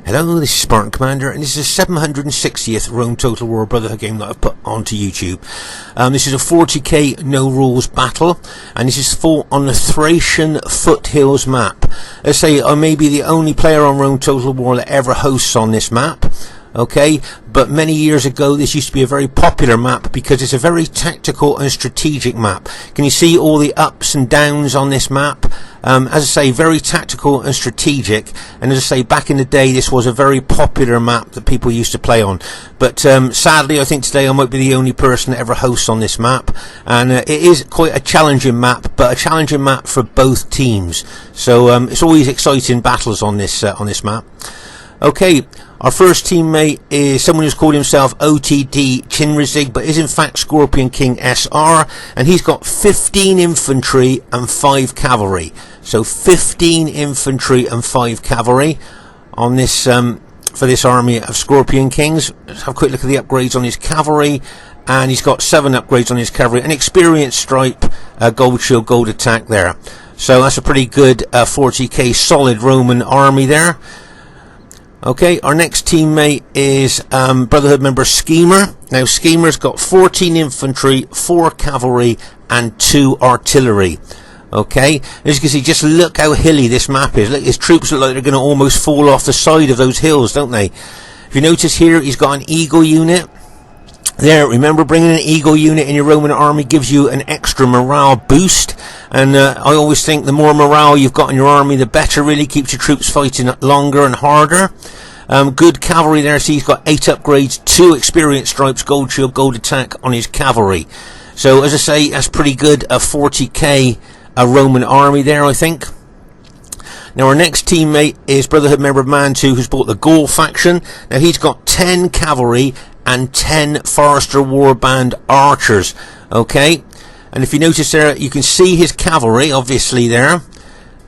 Hello, this is Spartan Commander, and this is the 760th Rome Total War Brotherhood game that I've put onto YouTube. This is a 40k no rules battle, and this is fought on the Thracian foothills map. Let's say I may be the only player on Rome Total War that ever hosts on this map. Okay, but many years ago this used to be a very popular map because it's a very tactical and strategic map. Can you see all the ups and downs on this map? As I say, very tactical and strategic, and as I say, back in the day this was a very popular map that people used to play on. But sadly, I think today I might be the only person that ever hosts on this map, and it is quite a challenging map, but a challenging map for both teams. So it's always exciting battles on this map. Okay, our first teammate is someone who's called himself OTD Chinrizig, but is in fact Scorpion King SR, and he's got 15 infantry and 5 cavalry. So 15 infantry and 5 cavalry on this for this army of Scorpion Kings. Let's have a quick look at the upgrades on his cavalry, and he's got 7 upgrades on his cavalry. An experienced stripe, gold shield, gold attack there. So that's a pretty good 40k solid Roman army there. Okay, our next teammate is Brotherhood member Skema. Now Skema's got 14 infantry, 4 cavalry and 2 artillery. Okay, as you can see, just look how hilly this map is. Look, his troops look like they're going to almost fall off the side of those hills, don't they? If you notice here, he's got an eagle unit. There, remember, bringing an eagle unit in your Roman army gives you an extra morale boost, and I always think the more morale you've got in your army, the better. Really keeps your troops fighting longer and harder. Good cavalry there. See, he's got 8 upgrades, 2 experienced stripes, gold shield, gold attack on his cavalry. So as I say, that's pretty good. A 40k Roman army there, I think. Now our next teammate is Brotherhood member Mantu, who's bought the Gaul faction. Now he's got 10 cavalry and 10 Forester Warband archers. Okay, and if you notice there, you can see his cavalry obviously there,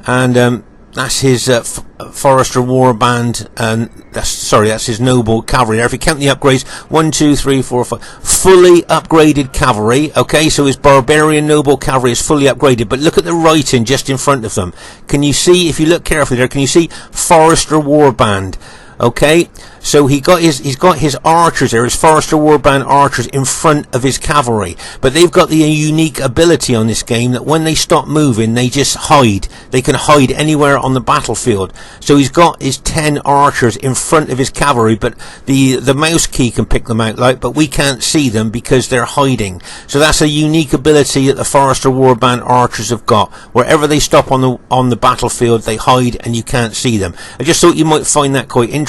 and that's his Forester Warband, and that's his noble cavalry there. If you count the upgrades, 1, 2, 3, 4, 5, fully upgraded cavalry. Okay, so his barbarian noble cavalry is fully upgraded, but look at the writing just in front of them. Can you see, if you look carefully there, can you see Forester Warband? Okay, so he's got his archers there, his Forester Warband archers in front of his cavalry, but they've got the unique ability on this game that when they stop moving, they just hide. They can hide anywhere on the battlefield. So he's got his 10 archers in front of his cavalry, but the mouse key can pick them out, like, but we can't see them because they're hiding. So that's a unique ability that the Forester Warband archers have got. Wherever they stop on the battlefield, they hide and you can't see them. I just thought you might find that quite interesting.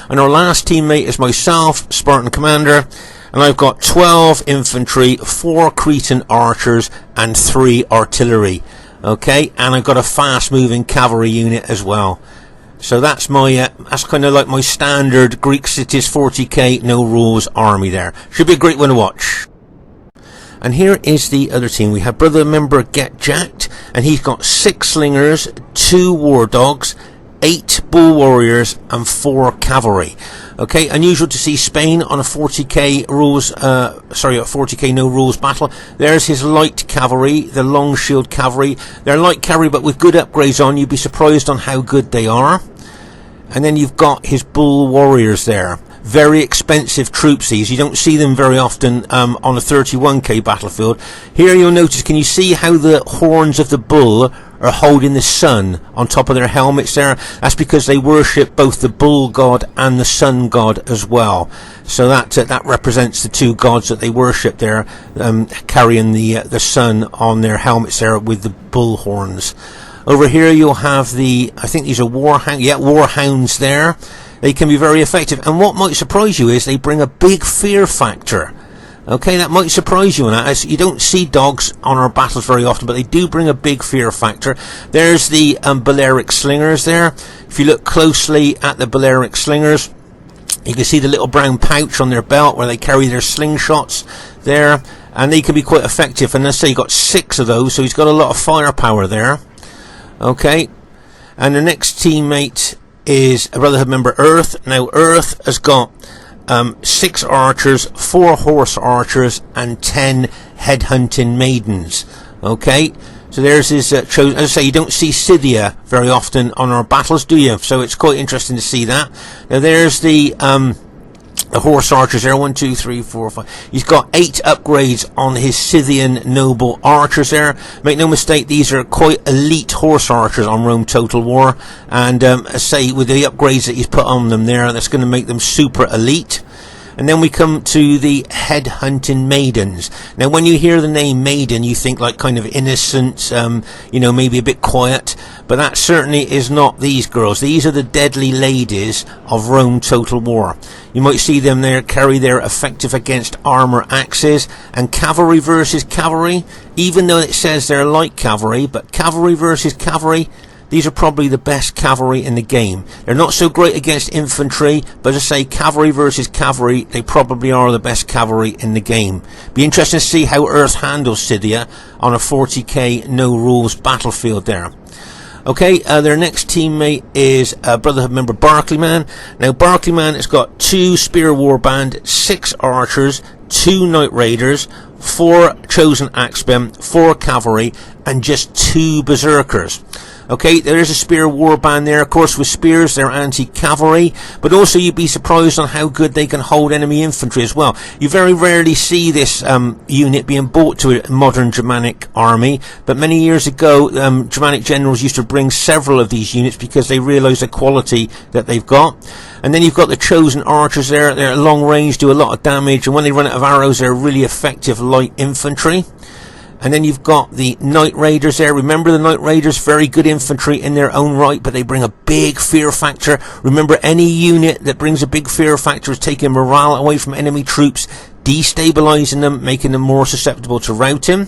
And our last teammate is myself, Spartan Commander, and I've got 12 infantry, 4 Cretan archers and 3 artillery. Okay, and I've got a fast moving cavalry unit as well. So that's my that's kind of like my standard Greek cities 40k no rules army there. Should be a great one to watch. And here is the other team. We have brother member Get Jacked, and he's got 6 slingers, 2 war dogs, 8 bull warriors and 4 cavalry. Okay, unusual to see Spain on a 40k rules, a 40k no rules battle. There's his light cavalry, the long shield cavalry. They're light cavalry but with good upgrades on. You'd be surprised on how good they are. And then you've got his bull warriors there. Very expensive troops these. You don't see them very often on a 31k battlefield. Here you'll notice, can you see how the horns of the bull are holding the sun on top of their helmets there? That's because they worship both the bull god and the sun god as well. So that represents the 2 gods that they worship there, carrying the sun on their helmets there with the bull horns. Over here you'll have I think these are warhounds there. They can be very effective, and what might surprise you is they bring a big fear factor. Okay, that might surprise you, and you don't see dogs on our battles very often, but they do bring a big fear factor. There's the Balearic slingers there. If you look closely at the Balearic slingers, you can see the little brown pouch on their belt where they carry their slingshots there, and they can be quite effective. And let's say you've got 6 of those, so he's got a lot of firepower there. Okay, and the next teammate is a Brotherhood member Earth. Now Earth has got 6 archers, 4 horse archers and 10 headhunting maidens. Okay, So there's his chosen. As I say, you don't see Scythia very often on our battles, do you? So it's quite interesting to see that. Now there's the horse archers there. 1, 2, 3, 4, 5. He's got 8 upgrades on his Scythian noble archers there. Make no mistake, these are quite elite horse archers on Rome Total War. And say with the upgrades that he's put on them there, that's going to make them super elite. And then we come to the head-hunting maidens. Now, when you hear the name maiden, you think like kind of innocent, maybe a bit quiet. But that certainly is not these girls. These are the deadly ladies of Rome Total War. You might see them there carry their effective against armor axes. And cavalry versus cavalry, even though it says they're light cavalry, but cavalry versus cavalry, these are probably the best cavalry in the game. They're not so great against infantry, but as I say, cavalry versus cavalry, they probably are the best cavalry in the game. Be interesting to see how Earth handles Scythia on a 40k no rules battlefield there. Okay, their next teammate is Brotherhood member Barclayman. Now, Barclayman has got 2 spear warband, 6 archers, 2 knight raiders, 4 chosen axemen, 4 cavalry, and just 2 berserkers. Okay, there is a spear warband there. Of course, with spears, they're anti-cavalry, but also you'd be surprised on how good they can hold enemy infantry as well. You very rarely see this unit being brought to a modern Germanic army, but many years ago, Germanic generals used to bring several of these units because they realised the quality that they've got. And then you've got the chosen archers there. They're at long range, do a lot of damage, and when they run out of arrows, they're really effective light infantry. And then you've got the Knight Raiders there. Remember the Knight Raiders, very good infantry in their own right, but they bring a big fear factor. Remember, any unit that brings a big fear factor is taking morale away from enemy troops, destabilizing them, making them more susceptible to routing.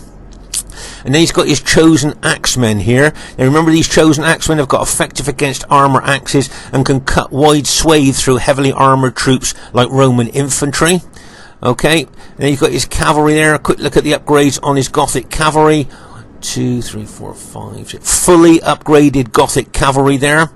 And then he's got his chosen axemen here. Now remember, these chosen axemen have got effective against armor axes and can cut wide swathes through heavily armored troops like Roman infantry. Okay, and then you've got his cavalry there. A quick look at the upgrades on his Gothic cavalry. 2, 3, 4, 5, 6. Fully upgraded Gothic cavalry there.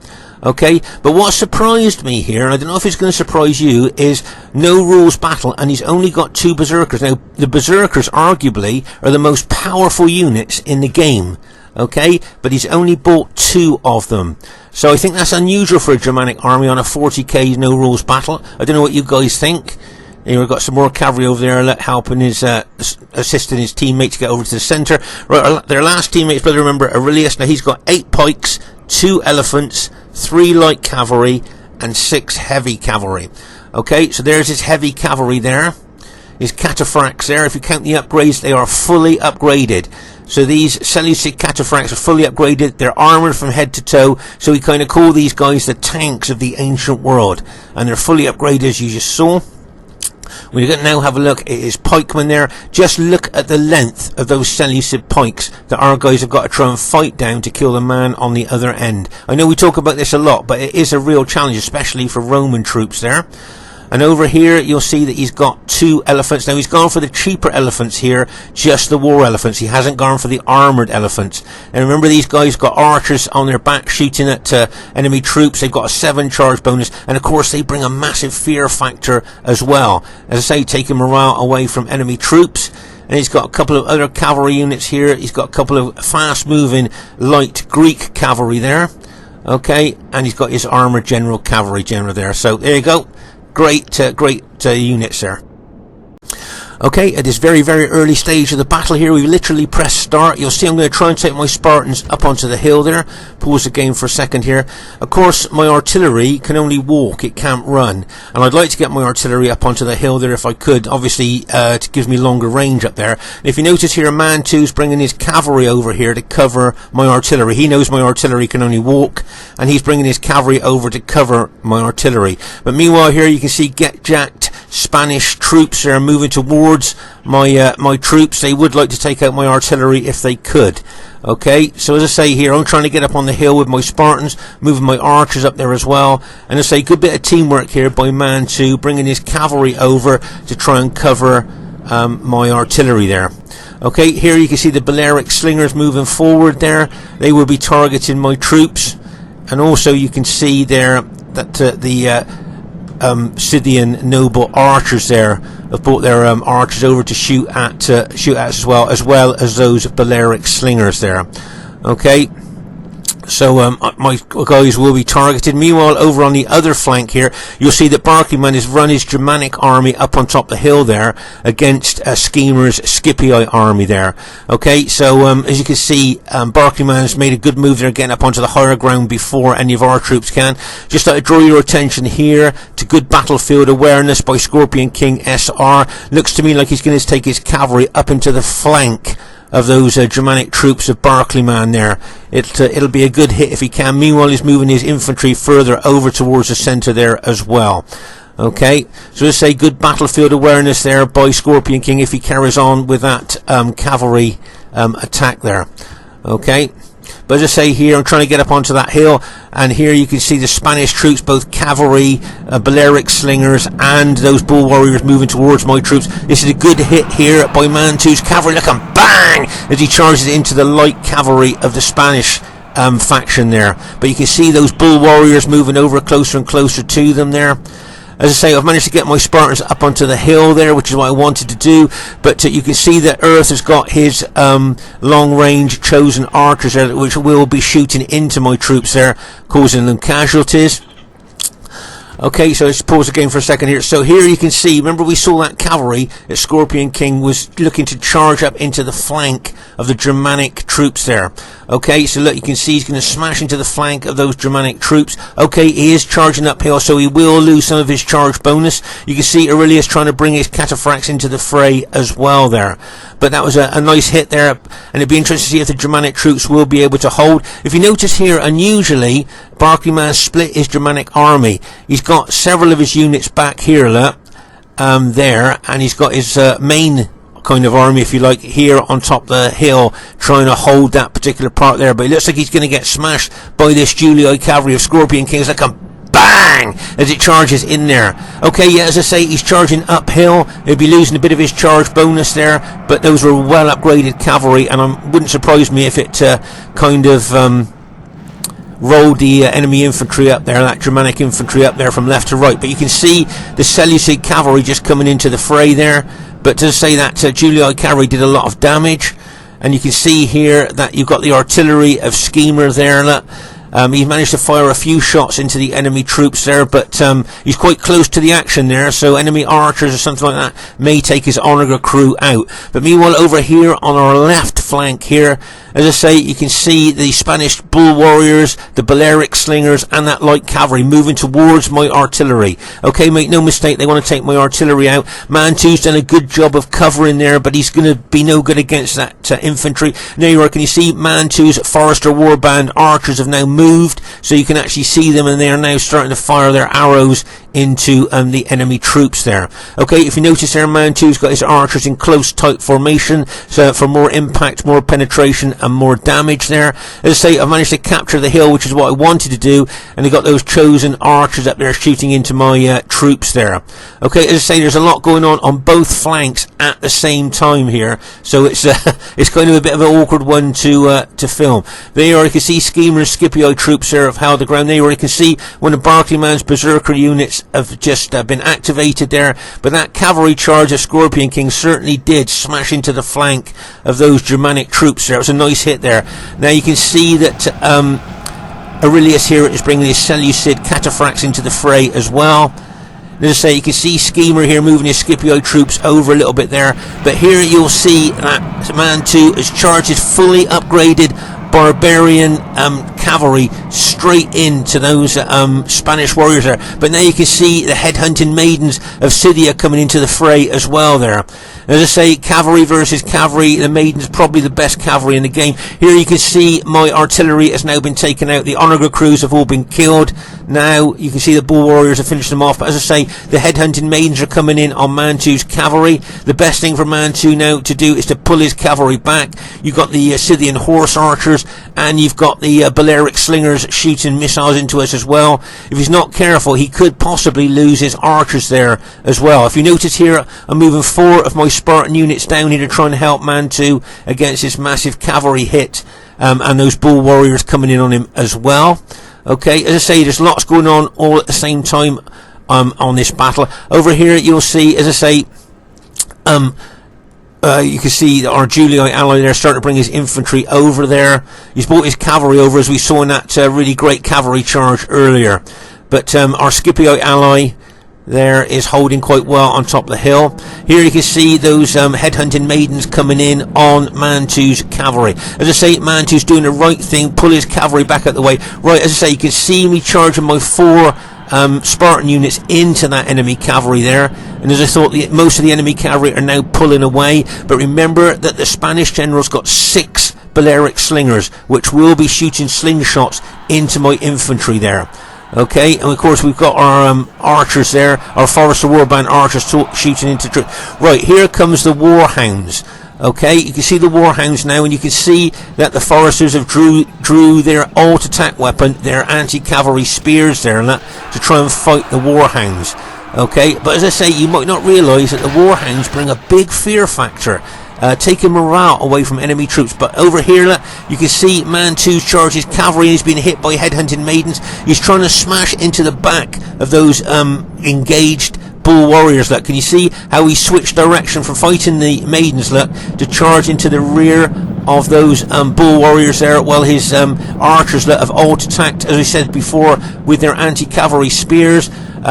Okay, but what surprised me here, and I don't know if it's going to surprise you, is no rules battle, and he's only got 2 berserkers. Now, the berserkers arguably are the most powerful units in the game. Okay, but he's only bought 2 of them. So I think that's unusual for a Germanic army on a 40k no rules battle. I don't know what you guys think. Here we've got some more cavalry over there helping his, assisting his teammate to get over to the centre. Right, their last teammate's brother, remember, Aurelius. Now he's got 8 pikes, 2 elephants, 3 light cavalry, and 6 heavy cavalry. Okay, so there's his heavy cavalry there. His cataphracts there. If you count the upgrades, they are fully upgraded. So these Seleucid cataphracts are fully upgraded. They're armoured from head to toe. So we kind of call these guys the tanks of the ancient world. And they're fully upgraded, as you just saw. We're going to now have a look at his pikemen there. Just look at the length of those Seleucid pikes that our guys have got to try and fight down to kill the man on the other end. I know we talk about this a lot, but it is a real challenge, especially for Roman troops there. And over here, you'll see that he's got 2 elephants. Now, he's gone for the cheaper elephants here, just the war elephants. He hasn't gone for the armoured elephants. And remember, these guys got archers on their back shooting at enemy troops. They've got a 7 charge bonus. And, of course, they bring a massive fear factor as well. As I say, taking morale away from enemy troops. And he's got a couple of other cavalry units here. He's got a couple of fast-moving light Greek cavalry there. Okay, and he's got his armoured general cavalry general there. So, there you go. Great units there. Okay, at this very, very early stage of the battle here, we literally press start. You'll see I'm going to try and take my Spartans up onto the hill there. Pause the game for a second here. Of course, my artillery can only walk, it can't run. And I'd like to get my artillery up onto the hill there if I could. Obviously, it gives me longer range up there. And if you notice here, Mantu's bringing his cavalry over here to cover my artillery. He knows my artillery can only walk, and he's bringing his cavalry over to cover my artillery. But meanwhile here, you can see get jacked Spanish troops are moving towards my troops. They would like to take out my artillery if they could. Okay, so as I say here, I'm trying to get up on the hill with my Spartans, moving my archers up there as well. And as I say, good bit of teamwork here by Mantu, bringing his cavalry over to try and cover my artillery there. Okay, here you can see the Balearic slingers moving forward there. They will be targeting my troops. And also you can see there that the Scythian noble archers there have brought their archers over to shoot at as well as those Balearic slingers there. Okay. So my guys will be targeted. Meanwhile, over on the other flank here, you'll see that Barclayman has run his Germanic army up on top of the hill there against Skema's Scipii army there. Okay, so as you can see, Barclayman's made a good move there, getting up onto the higher ground before any of our troops can. Just like to draw your attention here to good battlefield awareness by Scorpion King SR. Looks to me like he's going to take his cavalry up into the flank of those Germanic troops of Barclayman there. It'll be a good hit if he can. Meanwhile, he's moving his infantry further over towards the centre there as well. Okay, so let's say good battlefield awareness there by Scorpion King if he carries on with that cavalry attack there. Okay, but as I say here, I'm trying to get up onto that hill, and here you can see the Spanish troops, both cavalry, Balearic slingers, and those bull warriors moving towards my troops. This is a good hit here by Mantu's cavalry. Look, and bang, as he charges into the light cavalry of the Spanish faction there. But you can see those bull warriors moving over closer and closer to them there. As I say, I've managed to get my Spartans up onto the hill there, which is what I wanted to do. But you can see that Earth has got his long-range chosen archers there, which will be shooting into my troops there, causing them casualties. Okay, so let's pause the game for a second here. So here you can see, remember we saw that cavalry that Scorpion King was looking to charge up into the flank of the Germanic troops there. Okay, so look, you can see he's going to smash into the flank of those Germanic troops. Okay, he is charging uphill, so he will lose some of his charge bonus. You can see Aurelius trying to bring his cataphracts into the fray as well there. But that was a nice hit there, and it'd be interesting to see if the Germanic troops will be able to hold. If you notice here, unusually, Barclayman split his Germanic army. He's got several of his units back here, look, there, and he's got his main kind of army, if you like, here on top of the hill, trying to hold that particular part there. But it looks like he's going to get smashed by this Julii cavalry of Scorpion Kings that come bang as it charges in there. Okay, yeah, as I say, he's charging uphill. He'll be losing a bit of his charge bonus there, but those were well upgraded cavalry, and it wouldn't surprise me if it kind of rolled the enemy infantry up there, that Germanic infantry up there from left to right. But you can see the Seleucid cavalry just coming into the fray there. But to say that Julii cavalry did a lot of damage, and you can see here that you've got the artillery of Skema there. Look, he managed to fire a few shots into the enemy troops there, but he's quite close to the action there, so enemy archers or something like that may take his onager crew out. But meanwhile, over here on our left flank here, as I say, you can see the Spanish bull warriors, the Balearic slingers, and that light cavalry moving towards my artillery. Okay, make no mistake, they want to take my artillery out. Mantu's done a good job of covering there, but he's going to be no good against that infantry. Now, can you see Mantu's Forester Warband archers have now moved, so you can actually see them, and they are now starting to fire their arrows into the enemy troops there. Okay, if you notice there, Mantu's got his archers in close tight formation, so for more impact, more penetration, and more damage there. As I say, I've managed to capture the hill, which is what I wanted to do, and I got those chosen archers up there shooting into my troops there. Okay, as I say, there's a lot going on both flanks at the same time here, so it's kind of a bit of an awkward one to film. There you can see Skema and Scipii troops there have held the ground. There you can see one of Barclayman's berserker units have just been activated there, but that cavalry charge of Scorpion King certainly did smash into the flank of those Germanic troops there. It was a nice hit there. Now you can see that Aurelius here is bringing his Seleucid cataphracts into the fray as well. As I say, you can see Skema here moving his Scipii troops over a little bit there, but here you'll see that Mantu has charged his fully upgraded barbarian cavalry straight into those Spanish warriors there. But now you can see the headhunting maidens of Scythia coming into the fray as well there. As I say, cavalry versus cavalry, the maidens probably the best cavalry in the game. Here you can see my artillery has now been taken out. The onager crews have all been killed. Now you can see the bull warriors have finished them off. But as I say, the headhunting maidens are coming in on Mantu's cavalry. The best thing for Mantu now to do is to pull his cavalry back. You've got the Scythian horse archers, and you've got the Balearic slingers shooting missiles into us as well. If he's not careful, he could possibly lose his archers there as well. If you notice here, I'm moving 4 of my Spartan units down here to try and help Mantu against this massive cavalry hit, and those bull warriors coming in on him as well. Okay, as I say, there's lots going on all at the same time on this battle. Over here you'll see, as I say, you can see our Julii ally there starting to bring his infantry over there. He's brought his cavalry over, as we saw in that really great cavalry charge earlier. But our Scipio ally there is holding quite well on top of the hill. Here you can see those headhunting maidens coming in on Mantu's cavalry. As I say, Mantu's doing the right thing, pull his cavalry back out the way. Right, as I say, you can see me charging my 4 Spartan units into that enemy cavalry there, and as I thought, most of the enemy cavalry are now pulling away. But remember that the Spanish general's got 6 Balearic slingers, which will be shooting slingshots into my infantry there. Okay, and of course we've got our archers there, our Forester Warband archers shooting into troops. Right, here comes the Warhounds. Okay, you can see the Warhounds now, and you can see that the Foresters have drew their alt attack weapon, their anti-cavalry spears there, and that to try and fight the Warhounds. Okay, but as I say, you might not realise that the Warhounds bring a big fear factor, taking morale away from enemy troops. But over here, you can see Mantu charges cavalry, and he's been hit by headhunting maidens. He's trying to smash into the back of those engaged bull warriors. Can you see how he switched direction from fighting the maidens to charge into the rear of those bull warriors there, while his archers have alt attacked, as I said before, with their anti-cavalry spears.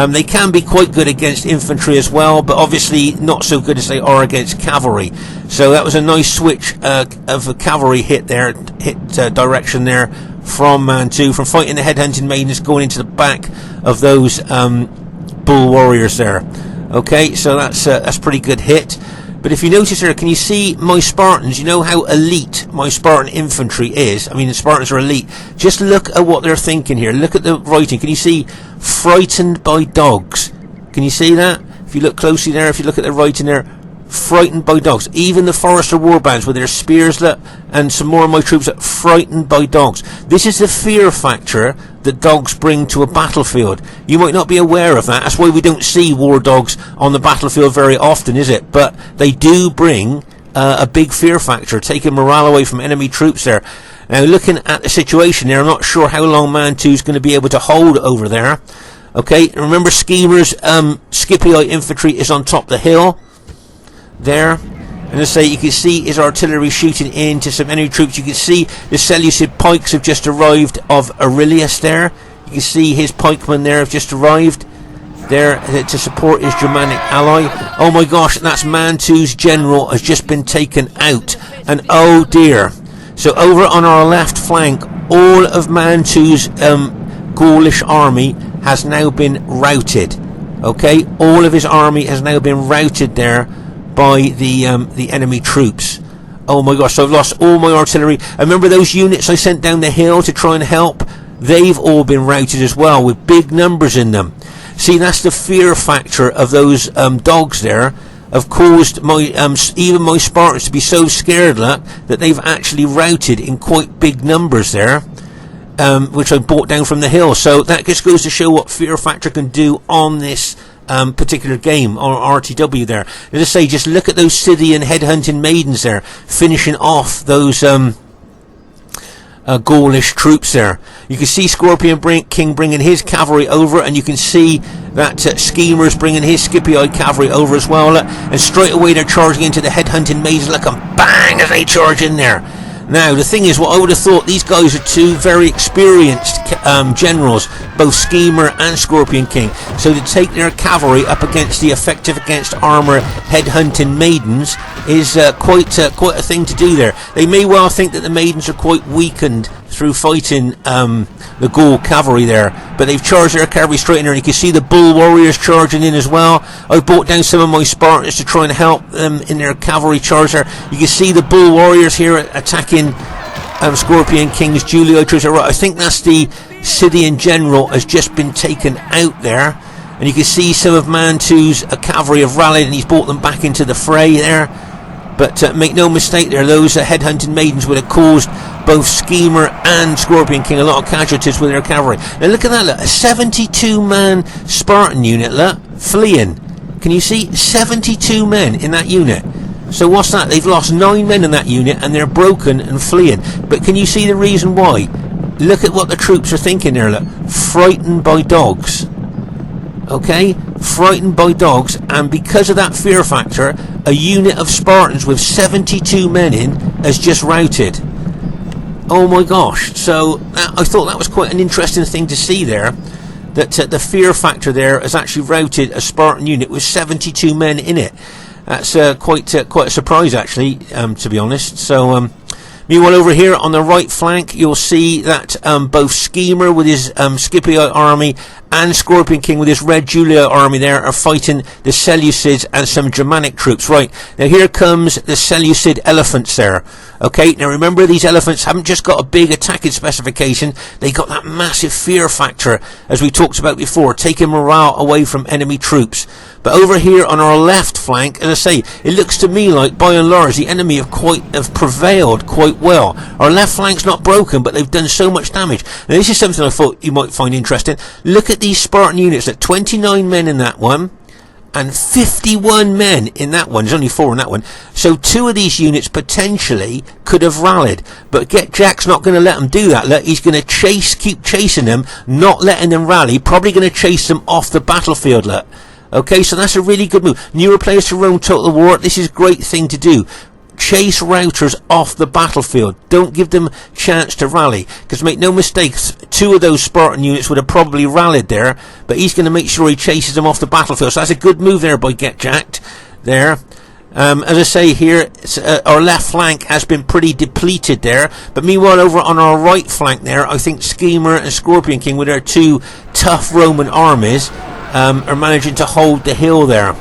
They can be quite good against infantry as well, but obviously not so good as they are against cavalry. So that was a nice switch of a cavalry hit direction there from Mantu, from fighting the headhunting maidens going into the back of those bull warriors there. Okay, so that's pretty good hit. But if you notice here, can you see my Spartans? You know how elite my Spartan infantry is? I mean, the Spartans are elite. Just look at what they're thinking here. Look at the writing. Can you see frightened by dogs? Can you see that? If you look closely there, if you look at the writing there, frightened by dogs. Even the Forester Warbands with their spears and some more of my troops frightened by dogs. This is the fear factor that dogs bring to a battlefield. You might not be aware of that. That's why we don't see war dogs on the battlefield very often, is it? But they do bring a big fear factor, taking morale away from enemy troops there. Now, looking at the situation there, I'm not sure how long Mantu's going to be able to hold over there. Okay, remember Skema's Scipio infantry is on top of the hill there, and as I say, you can see his artillery shooting into some enemy troops. You can see the Seleucid pikes have just arrived of Aurelius there. You can see his pikemen there have just arrived there to support his Germanic ally. Oh my gosh, that's Mantu's general has just been taken out, and oh dear. So over on our left flank, all of Mantu's Gaulish army has now been routed. Okay, all of his army has now been routed there by the enemy troops. Oh my gosh, so I've lost all my artillery. I remember those units I sent down the hill to try and help, they've all been routed as well, with big numbers in them. See, that's the fear factor of those dogs there, have caused my even my Spartans to be so scared that they've actually routed in quite big numbers there, which I brought down from the hill. So that just goes to show what fear factor can do on this particular game, or RTW there. As I say, just look at those Scythian headhunting maidens there, finishing off those Gaulish troops there. You can see Scorpion King bringing his cavalry over, and you can see that Schema's bringing his Scipio cavalry over as well, and straight away they're charging into the headhunting maidens. Look, and bang, as they charge in there. Now, the thing is, what I would have thought, these guys are 2 very experienced generals, both Skema and Scorpion King. So to take their cavalry up against the effective against armour headhunting maidens is quite a thing to do there. They may well think that the maidens are quite weakened through fighting the Gaul cavalry there, but they've charged their cavalry straight in there, and you can see the bull warriors charging in as well. I brought down some of my Spartans to try and help them in their cavalry charge there. You can see the bull warriors here attacking Scorpion King's Julii troops. I think that's the Scythian general has just been taken out there, and you can see some of Mantu's cavalry have rallied, and he's brought them back into the fray there. But make no mistake there, those headhunting maidens would have caused both Skema and Scorpion King a lot of casualties with their cavalry. Now look at that, look, a 72-man Spartan unit, look, fleeing. Can you see? 72 men in that unit. So what's that? They've lost 9 men in that unit, and they're broken and fleeing. But can you see the reason why? Look at what the troops are thinking there, look. Frightened by dogs. okay, frightened by dogs, and because of that fear factor, a unit of Spartans with 72 men in has just routed. Oh my gosh. So I thought that was quite an interesting thing to see there, that the fear factor there has actually routed a Spartan unit with 72 men in it. That's quite a surprise, actually, to be honest. So meanwhile, over here on the right flank, you'll see that both Skema with his Scythia army and Scorpion King with his Red Julia army there are fighting the Seleucids and some Germanic troops. Right, now here comes the Seleucid elephants there. Okay, now remember, these elephants haven't just got a big attacking specification, they got that massive fear factor, as we talked about before, taking morale away from enemy troops. But over here on our left flank, as I say, it looks to me like, by and large, the enemy have prevailed quite well. Our left flank's not broken, but they've done so much damage. Now this is something I thought you might find interesting. Look at these Spartan units, at 29 men in that one, and 51 men in that one. There's only 4 in that one. So 2 of these units potentially could have rallied. But Jack's not going to let them do that. Look, he's going to keep chasing them, not letting them rally. Probably going to chase them off the battlefield, look. Okay, so that's a really good move. Newer players to Rome Total War, this is a great thing to do. Chase routers off the battlefield. Don't give them chance to rally, because make no mistakes, 2 of those Spartan units would have probably rallied there, but he's going to make sure he chases them off the battlefield. So that's a good move there by Jacked there. As I say here, our left flank has been pretty depleted there, but meanwhile over on our right flank there, I think Skema and Scorpion King with their 2 tough Roman armies are managing to hold the hill there.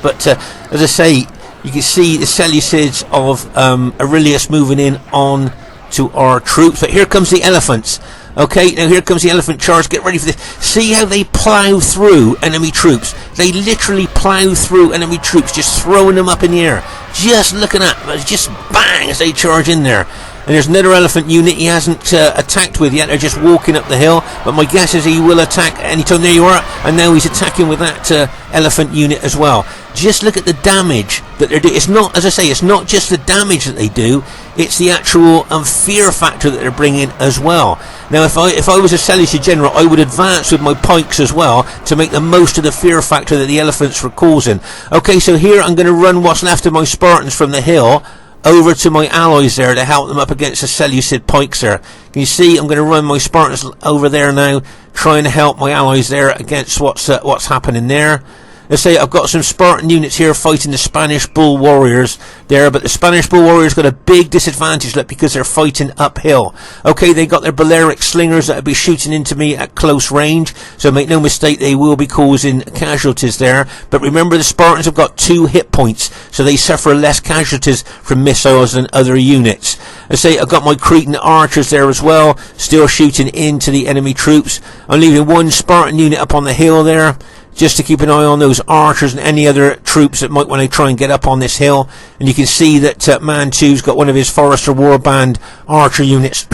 But as I say, you can see the Seleucids of Aurelius moving in on to our troops. But here comes the elephants. Okay, now here comes the elephant charge. Get ready for this. See how they plough through enemy troops. They literally plough through enemy troops, just throwing them up in the air. Just looking at them, just bang as they charge in there. And there's another elephant unit he hasn't attacked with yet. They're just walking up the hill, but my guess is he will attack anytime. There you are, and now he's attacking with that elephant unit as well. Just look at the damage that they're doing. It's not, as I say, it's not just the damage that they do, it's the actual fear factor that they're bringing as well. Now if I was a Seleucid general, I would advance with my pikes as well to make the most of the fear factor that the elephants were causing. Okay, so here I'm going to run what's left of my Spartans from the hill over to my allies there to help them up against the Seleucid pikes there. Can you see I'm going to run my Spartans over there now, trying to help my allies there against what's happening there. Let's say I've got some Spartan units here fighting the Spanish bull warriors there, but the Spanish bull warriors got a big disadvantage, look, because they're fighting uphill. Okay, they got their Balearic slingers that'll be shooting into me at close range, so make no mistake, they will be causing casualties there. But remember, the Spartans have got 2 hit points, so they suffer less casualties from missiles than other units. Let's say I've got my Cretan archers there as well, still shooting into the enemy troops. I'm leaving 1 Spartan unit up on the hill there, just to keep an eye on those archers and any other troops that might want to try and get up on this hill. And you can see that Mantu's got one of his Forester Warband archer units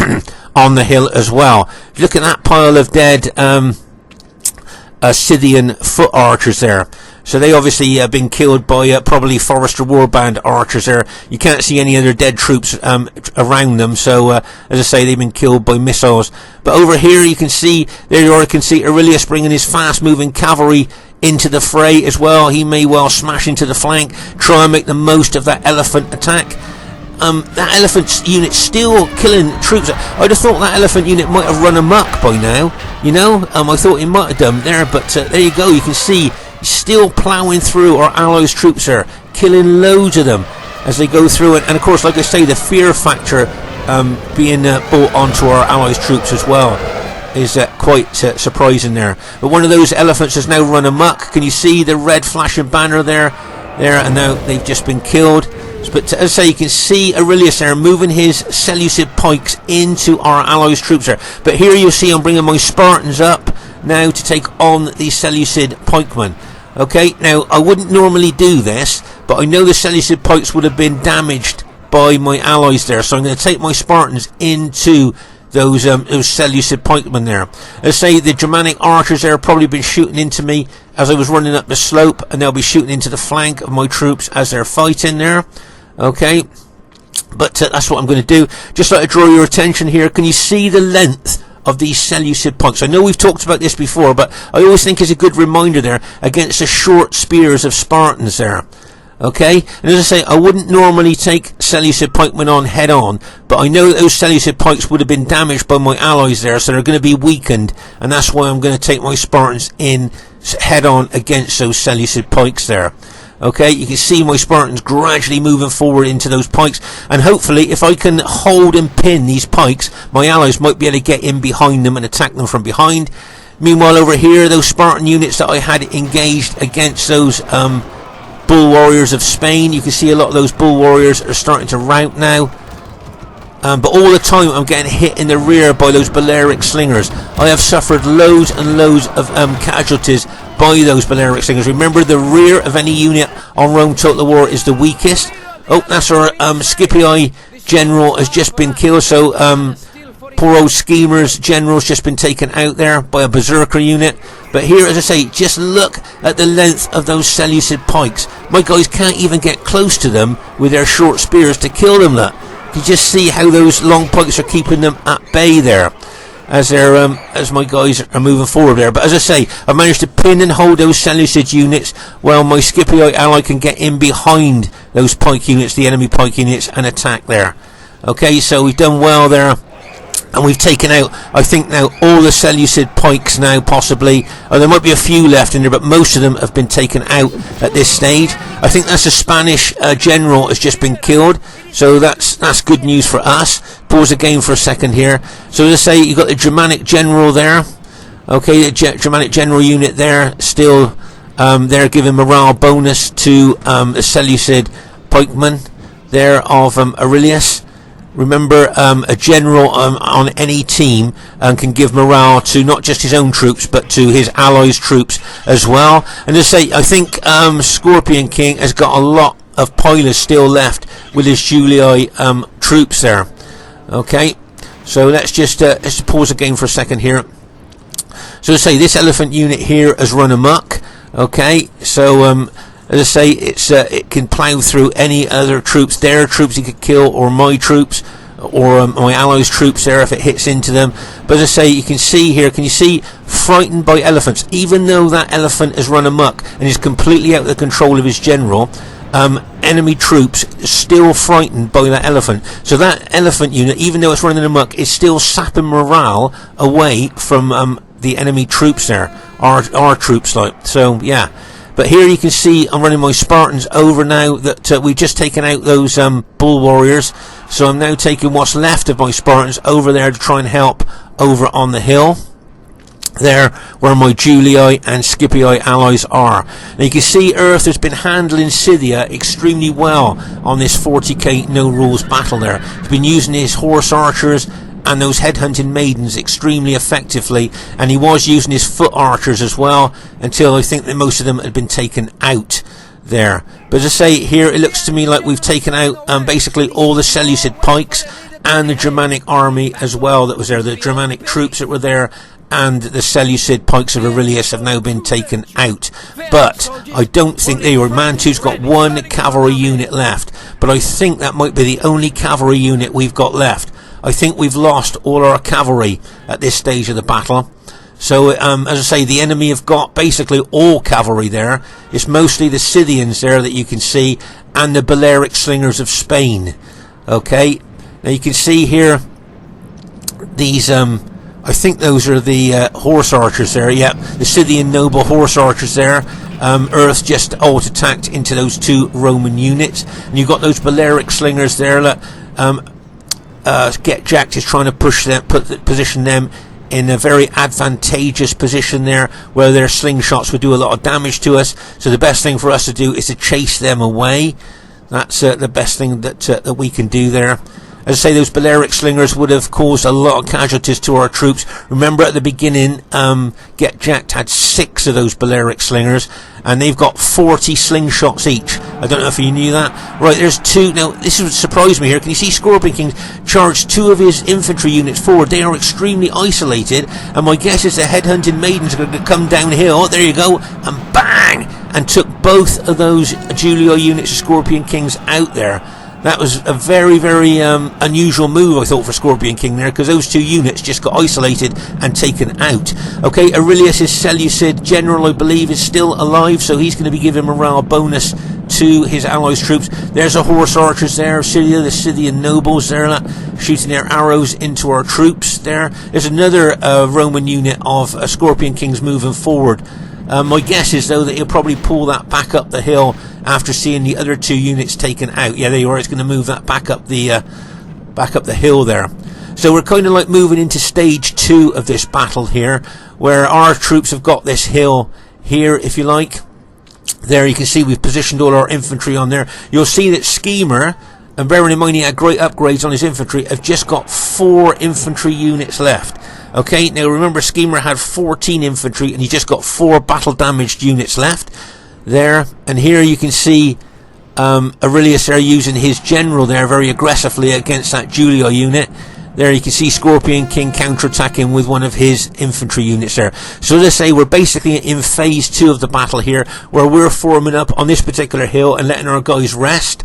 on the hill as well. Look at that pile of dead Scythian foot archers there. So they obviously have been killed by probably Forester Warband archers there. You can't see any other dead troops around them, so as I say, they've been killed by missiles. But over here you can see, there you are, you can see Aurelius bringing his fast moving cavalry into the fray as well. He may well smash into the flank, try and make the most of that elephant attack. That elephant unit still killing troops. I'd have thought that elephant unit might have run amok by now, you know. I thought he might have done there, but there you go, you can see still ploughing through our allies' troops there, killing loads of them as they go through it. And of course, like I say, the fear factor being brought onto our allies' troops as well is quite surprising there. But one of those elephants has now run amok. Can you see the red flashing banner there, and now they've just been killed. But as I say, you can see Aurelius there moving his Seleucid pikes into our allies' troops there. But here you see I'm bringing my Spartans up now to take on the Seleucid pikemen. Okay, now I wouldn't normally do this, but I know the Seleucid pikes would have been damaged by my allies there, so I'm going to take my Spartans into those Seleucid pikemen there. Let's say the Germanic archers there have probably been shooting into me as I was running up the slope, and they'll be shooting into the flank of my troops as they're fighting there. Okay, but that's what I'm going to do. Just like to draw your attention here, can you see the length of these Seleucid pikes. I know we've talked about this before, but I always think it's a good reminder there against the short spears of Spartans there. Okay, and as I say, I wouldn't normally take Seleucid pikemen on head on, but I know that those Seleucid pikes would have been damaged by my allies there, so they're going to be weakened, and that's why I'm going to take my Spartans in head on against those Seleucid pikes there. Okay, you can see my Spartans gradually moving forward into those pikes, and hopefully if I can hold and pin these pikes, my allies might be able to get in behind them and attack them from behind. Meanwhile over here, those Spartan units that I had engaged against those bull warriors of Spain, you can see a lot of those bull warriors are starting to rout now. But all the time I'm getting hit in the rear by those Balearic slingers. I have suffered loads and loads of casualties by those Balearic slingers. Remember, the rear of any unit on Rome Total War is the weakest. Oh, that's our Scipii general has just been killed. So poor old Schema's general's just been taken out there by a berserker unit. But here, as I say, just look at the length of those Seleucid pikes. My guys can't even get close to them with their short spears to kill them. Look, you just see how those long pikes are keeping them at bay there, as they're as my guys are moving forward there. But as I say, I managed to pin and hold those Seleucid units while my Scipii ally can get in behind those pike units, the enemy pike units, and attack there. Okay, so we've done well there. And we've taken out, I think now, all the Seleucid pikes now, possibly. Oh, there might be a few left in there, but most of them have been taken out at this stage. I think that's a Spanish general has just been killed. So that's good news for us. Pause the game for a second here. So as I say, you've got the Germanic general there. Okay, the Germanic general unit there. Still, they're giving morale bonus to the Seleucid pikemen there of Aurelius. Remember, a general on any team can give morale to not just his own troops, but to his allies' troops as well. And to say, I think Scorpion King has got a lot of pilots still left with his Julii troops there. Okay, so let's just pause the game for a second here. So to say, this elephant unit here has run amok. Okay, so as I say, it can plough through any other troops, their troops it could kill, or my troops, or my allies' troops there if it hits into them. But as I say, you can see here, can you see, frightened by elephants, even though that elephant has run amok and is completely out of the control of his general, enemy troops are still frightened by that elephant. So that elephant unit, even though it's running amok, is still sapping morale away from the enemy troops there, our troops, like. So yeah. But here you can see I'm running my Spartans over now that we've just taken out those bull warriors. So I'm now taking what's left of my Spartans over there to try and help over on the hill. There where my Julii and Scipii allies are. Now you can see Earth has been handling Scythia extremely well on this 40k no rules battle there. He's been using his horse archers and those headhunting maidens extremely effectively, and he was using his foot archers as well, until I think that most of them had been taken out there. But as I say, here it looks to me like we've taken out basically all the Seleucid pikes and the Germanic army as well that was there. The Germanic troops that were there and the Seleucid pikes of Aurelius have now been taken out. But I don't think they were. Mantu's got one cavalry unit left, but I think that might be the only cavalry unit we've got left. I think we've lost all our cavalry at this stage of the battle. So, as I say, the enemy have got basically all cavalry there. It's mostly the Scythians there that you can see, and the Balearic slingers of Spain. Okay, now you can see here these, I think those are the horse archers there. Yep, the Scythian noble horse archers there. Earth just alt-attacked into those two Roman units. And you've got those Balearic slingers there. Get Jacked is trying to push them, position them in a very advantageous position there, where their slingshots would do a lot of damage to us. So the best thing for us to do is to chase them away. That's the best thing that we can do there. As I say, those Balearic slingers would have caused a lot of casualties to our troops. Remember at the beginning, Get Jacked had 6 of those Balearic slingers, and they've got 40 slingshots each. I don't know if you knew that. Right, there's 2. Now, this would surprise me here. Can you see Scorpion King charged 2 of his infantry units forward? They are extremely isolated, and my guess is the headhunting maidens are going to come downhill. There you go, and bang! And took both of those Julii units of Scorpion Kings out there. That was a very, very unusual move, I thought, for Scorpion King there, because those two units just got isolated and taken out. Okay, Aurelius, his Seleucid general, I believe, is still alive, so he's going to be giving morale bonus to his allies' troops. There's the horse archers there, Scythia, the Scythian nobles there, shooting their arrows into our troops there. There's another Roman unit of Scorpion Kings moving forward. My guess is, though, that he'll probably pull that back up the hill after seeing the other two units taken out. Yeah, there you are. It's going to move that back up the hill there. So we're kind of like moving into stage 2 of this battle here, where our troops have got this hill here, if you like. There you can see we've positioned all our infantry on there. You'll see that Skema, and bearing in mind he had great upgrades on his infantry, have just got 4 infantry units left. Okay, now remember Skema had 14 infantry and he just got 4 battle damaged units left there. And here you can see Aurelius there using his general there very aggressively against that Julio unit. There you can see Scorpion King counterattacking with one of his infantry units there. So let's say we're basically in phase 2 of the battle here, where we're forming up on this particular hill and letting our guys rest,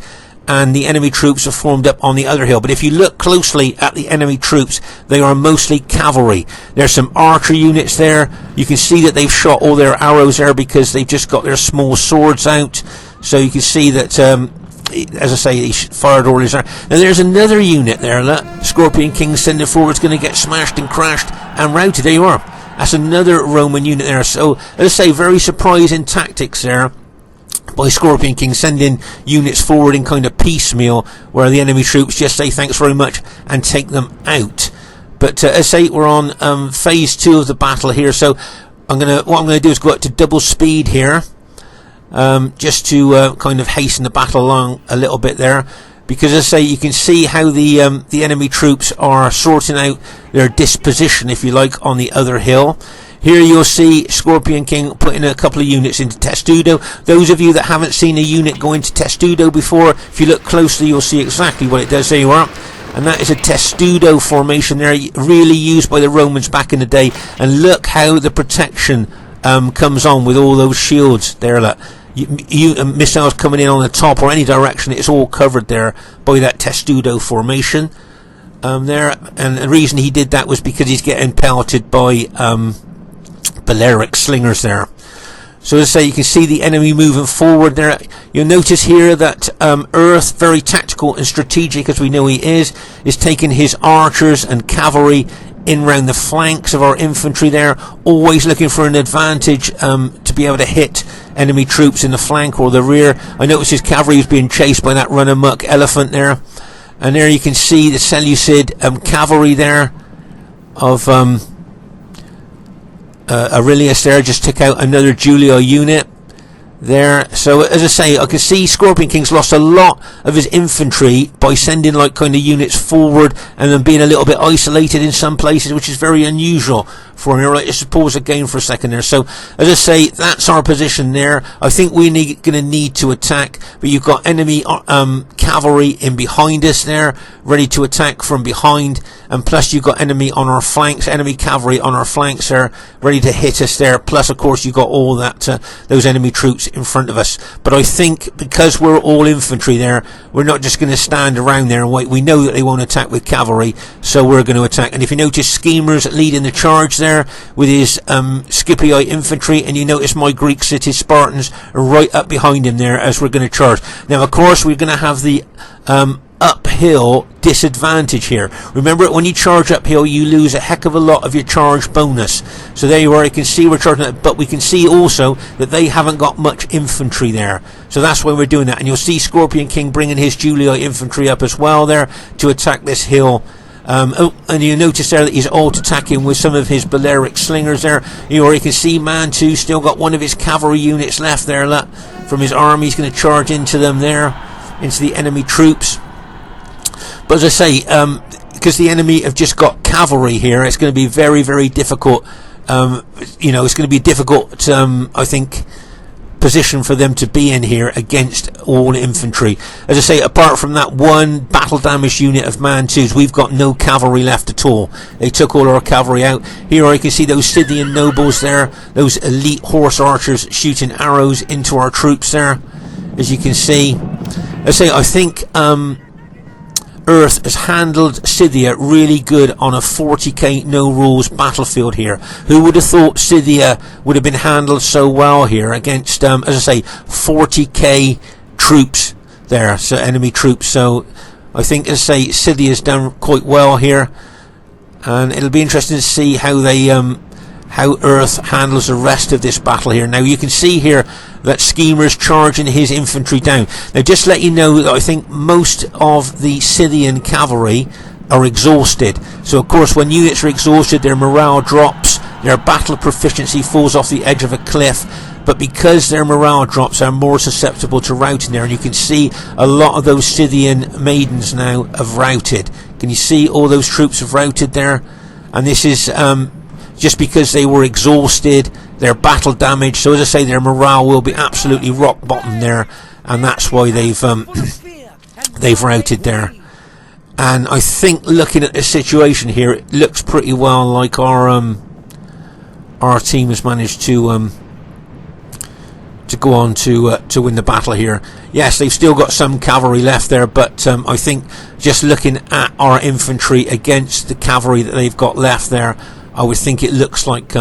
and the enemy troops are formed up on the other hill. But if you look closely at the enemy troops, they are mostly cavalry. There's some archer units there. You can see that they've shot all their arrows there because they've just got their small swords out. So you can see that, as I say, he fired all his arrows. Now there's another unit there. Look, Scorpion King sending forward is going to get smashed and crashed and routed. There you are. That's another Roman unit there. So, as I say, very surprising tactics there by Scorpion King, sending units forward in kind of piecemeal, where the enemy troops just say thanks very much and take them out. But as I say, we're on phase 2 of the battle here, so what I'm going to do is go up to double speed here, just to kind of hasten the battle along a little bit there, because as I say, you can see how the enemy troops are sorting out their disposition, if you like, on the other hill. Here you'll see Scorpion King putting a couple of units into Testudo. Those of you that haven't seen a unit go into Testudo before, if you look closely you'll see exactly what it does. There you are. And that is a Testudo formation there, really used by the Romans back in the day. And look how the protection comes on with all those shields there. Look. Missiles coming in on the top or any direction, it's all covered there by that Testudo formation there. And the reason he did that was because he's getting pelleted by Balearic slingers there. So as I say, you can see the enemy moving forward there. You'll notice here that Earth, very tactical and strategic as we know he is taking his archers and cavalry in round the flanks of our infantry there, always looking for an advantage to be able to hit enemy troops in the flank or the rear. I noticed his cavalry was being chased by that run amok elephant there, and there you can see the Seleucid cavalry there of Aurelius there just took out another Julio unit there. So as I say, I can see Scorpion King's lost a lot of his infantry by sending like kind of units forward and then being a little bit isolated in some places, which is very unusual for him. Right, let's just pause again for a second there. So as I say, that's our position there. I think we're going to need to attack, but you've got enemy cavalry in behind us there, ready to attack from behind, and plus you've got enemy on our flanks, enemy cavalry on our flanks there, ready to hit us there. Plus, of course, you've got all that those enemy troops in front of us. But I think because we're all infantry there, we're not just going to stand around there and wait. We know that they won't attack with cavalry, so we're going to attack. And if you notice, Schema's leading the charge there with his Scythian infantry, and you notice my Greek city Spartans are right up behind him there as we're going to charge. Now, of course, we're going to have the uphill disadvantage here. Remember, when you charge uphill, you lose a heck of a lot of your charge bonus. So there you are. You can see we're charging that, but we can see also that they haven't got much infantry there. So that's why we're doing that. And you'll see Scorpion King bringing his Julio infantry up as well there to attack this hill. And you notice there that he's alt-attacking with some of his Balearic slingers there. You already can see Mantu still got one of his cavalry units left there. Look, from his army, he's going to charge into them there, into the enemy troops. But as I say, because the enemy have just got cavalry here, it's going to be very, very difficult. It's going to be a difficult, I think, position for them to be in here against all infantry. As I say, apart from that one battle damaged unit of Mantus, we've got no cavalry left at all. They took all our cavalry out. Here I can see those Scythian nobles there, those elite horse archers shooting arrows into our troops there, as you can see. As I say, I think Earth has handled Scythia really good on a 40k no rules battlefield here. Who would have thought Scythia would have been handled so well here against, as I say, 40k troops there, so enemy troops. So I think, as I say, Scythia's done quite well here, and it'll be interesting to see how they how Earth handles the rest of this battle here. Now you can see here that Skema's charging his infantry down. Now just let you know that I think most of the Scythian cavalry are exhausted. So of course when units are exhausted, their morale drops, their battle proficiency falls off the edge of a cliff. But because their morale drops, they're more susceptible to routing there. And you can see a lot of those Scythian maidens now have routed. Can you see all those troops have routed there? And this is just because they were exhausted, their battle damage. So as I say, their morale will be absolutely rock bottom there, and that's why they've routed there. And I think, looking at the situation here, it looks pretty well like our team has managed to go on to win the battle here. Yes, they've still got some cavalry left there, but I think just looking at our infantry against the cavalry that they've got left there, I would think it looks like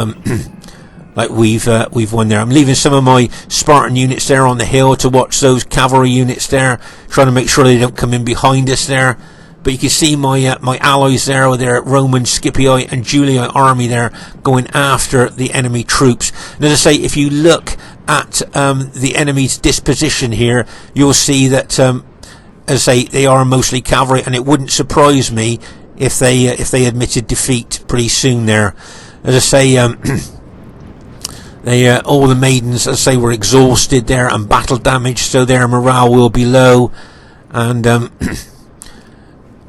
like we've won there. I'm leaving some of my Spartan units there on the hill to watch those cavalry units there, trying to make sure they don't come in behind us there. But you can see my my allies there with their Roman Scipii and Julii army there going after the enemy troops. And as I say, if you look at the enemy's disposition here, you'll see that as I say, they are mostly cavalry, and it wouldn't surprise me if they admitted defeat pretty soon there. As I say, they all the maidens, as I say, were exhausted there and battle damaged, so their morale will be low. And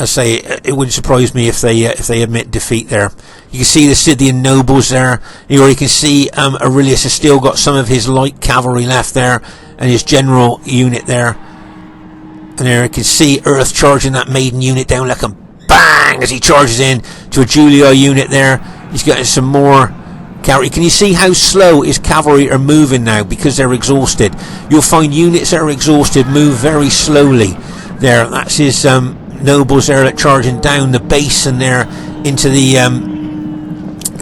I say, it wouldn't surprise me if they admit defeat there. You can see the Scythian nobles there. You can see Aurelius has still got some of his light cavalry left there, and his general unit there. And there you can see Earth charging that maiden unit down like a bang as he charges in to a Julii unit there. He's got some more cavalry. Can you see how slow his cavalry are moving now because they're exhausted? You'll find units that are exhausted move very slowly there. That's his nobles there that charging down the basin there into the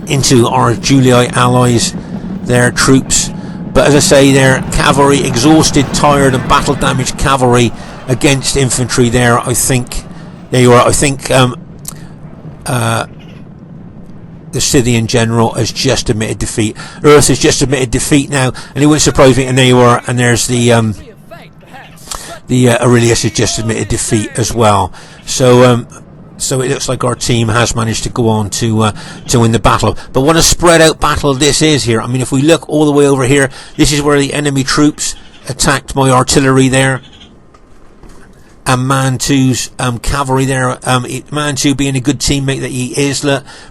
into our Julii allies, their troops. But as I say, their cavalry exhausted, tired and battle damaged cavalry against infantry there. I think there you are. I think the Scythian general has just admitted defeat. Earth has just admitted defeat now, and it wouldn't surprise me. And there you are. And there's the Aurelius has just admitted defeat as well. So so it looks like our team has managed to go on to win the battle. But what a spread out battle this is here. I mean, if we look all the way over here, this is where the enemy troops attacked my artillery there. And Mantu's cavalry there. Mantu being a good teammate that he is,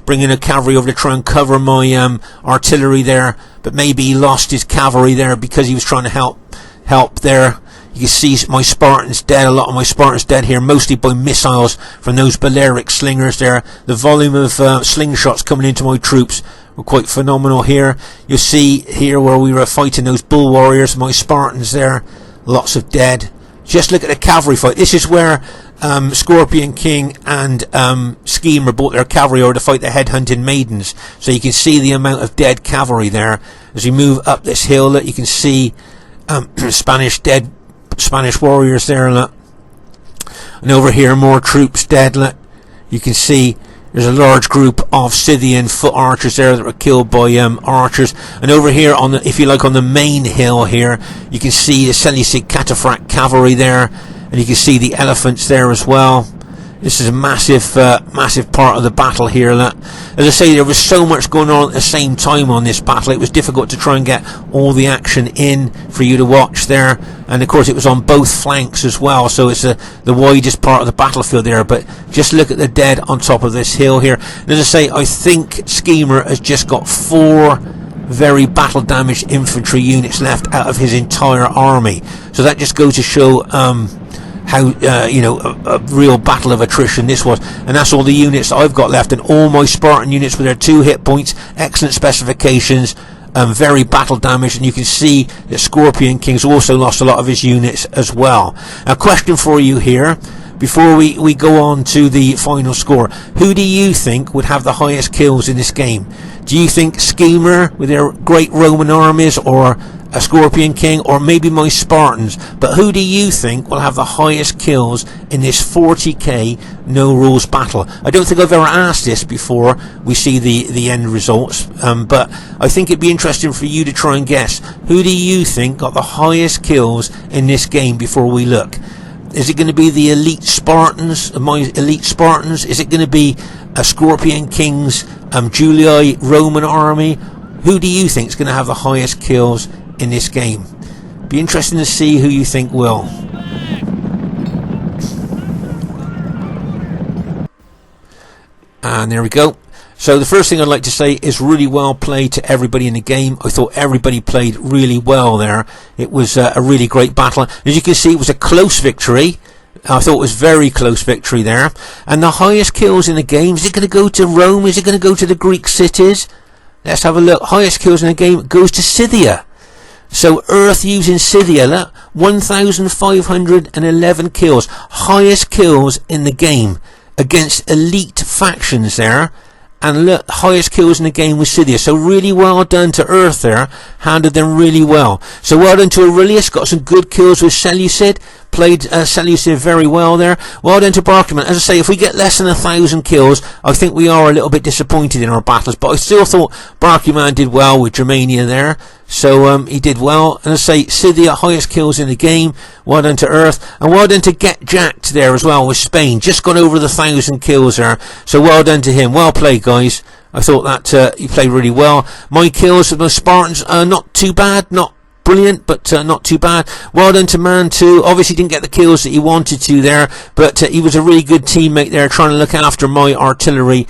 bringing a cavalry over to try and cover my artillery there. But maybe he lost his cavalry there because he was trying to help there. You can see my Spartans dead. A lot of my Spartans dead here, mostly by missiles from those Balearic slingers there. The volume of slingshots coming into my troops were quite phenomenal here. You'll see here where we were fighting those bull warriors, my Spartans there. Lots of dead. Just look at the cavalry fight. This is where Scorpion King and Skema brought their cavalry over to fight the headhunting maidens. So you can see the amount of dead cavalry there. As we move up this hill, you can see Spanish warriors there. And over here, more troops dead. You can see there's a large group of Scythian foot archers there that were killed by archers. And over here, on the, if you like, on the main hill here, you can see the Seleucid cataphract cavalry there, and you can see the elephants there as well. This is a massive part of the battle here. As I say, there was so much going on at the same time on this battle. It was difficult to try and get all the action in for you to watch there. And of course, it was on both flanks as well. So it's the widest part of the battlefield there. But just look at the dead on top of this hill here. And as I say, I think Skema has just got 4 very battle damaged infantry units left out of his entire army. So that just goes to show how a real battle of attrition this was. And that's all the units that I've got left, and all my Spartan units with their 2 hit points, excellent specifications, very battle damaged. And you can see that Scorpion King's also lost a lot of his units as well. A question for you here: before we go on to the final score. Who do you think would have the highest kills in this game? Do you think Skema with their great Roman armies, or a Scorpion King, or maybe my Spartans? But who do you think will have the highest kills in this 40k no rules battle? I don't think I've ever asked this before we see the end results, but I think it'd be interesting for you to try and guess. Who do you think got the highest kills in this game before we look? Is it going to be the elite Spartans, my elite Spartans? Is it going to be a Scorpion King's Julii Roman army? Who do you think is going to have the highest kills in this game? Be interesting to see who you think will. And there we go. So the first thing I'd like to say is really well played to everybody in the game. I thought everybody played really well there. It was a really great battle. As you can see, it was a close victory. I thought it was very close victory there. And the highest kills in the game, is it going to go to Rome? Is it going to go to the Greek cities? Let's have a look. Highest kills in the game goes to Scythia. So Earth using Scythia, look, 1,511 kills. Highest kills in the game against elite factions there. And look, highest kills in the game with Scythia. So really well done to Earth there. Handled them really well. So well done to Aurelius. Got some good kills with Seleucid. Played Seleucid very well there. Well done to Barclayman. As I say, if we get less than 1,000 kills, I think we are a little bit disappointed in our battles. But I still thought Barclayman did well with Germania there. So he did well. And as I say, Scythia, highest kills in the game. Well done to Earth. And well done to Get Jacked there as well with Spain. Just got over the 1,000 kills there. So well done to him. Well played, guys. I thought that he played really well. My kills with the Spartans are not too bad. Not brilliant, but not too bad. Well done to Mantu. Obviously didn't get the kills that he wanted to there, but he was a really good teammate there, trying to look after my artillery,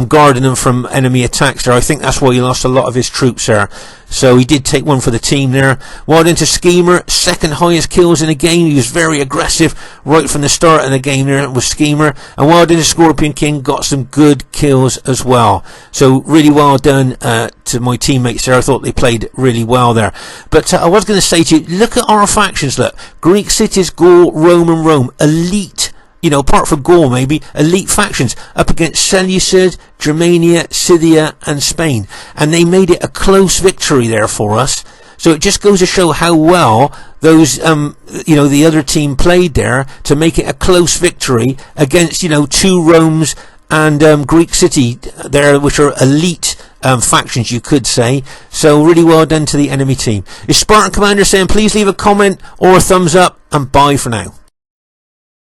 guarding them from enemy attacks there. I think that's why he lost a lot of his troops there. So he did take one for the team there. Well done to Skema, second highest kills in the game. He was very aggressive right from the start of the game there with Skema. And well done to Scorpion King, got some good kills as well. So really well done to my teammates there. I thought they played really well there. But I was going to say to you, look at our factions, look. Greek cities, Gaul, Rome, elite. You know, apart from Gaul maybe, elite factions up against Seleucid, Germania, Scythia and Spain. And they made it a close victory there for us. So it just goes to show how well those, you know, the other team played there to make it a close victory against, you know, two Romes and Greek city there, which are elite factions, you could say. So really well done to the enemy team. Is Spartan Commander saying please leave a comment or a thumbs up, and bye for now.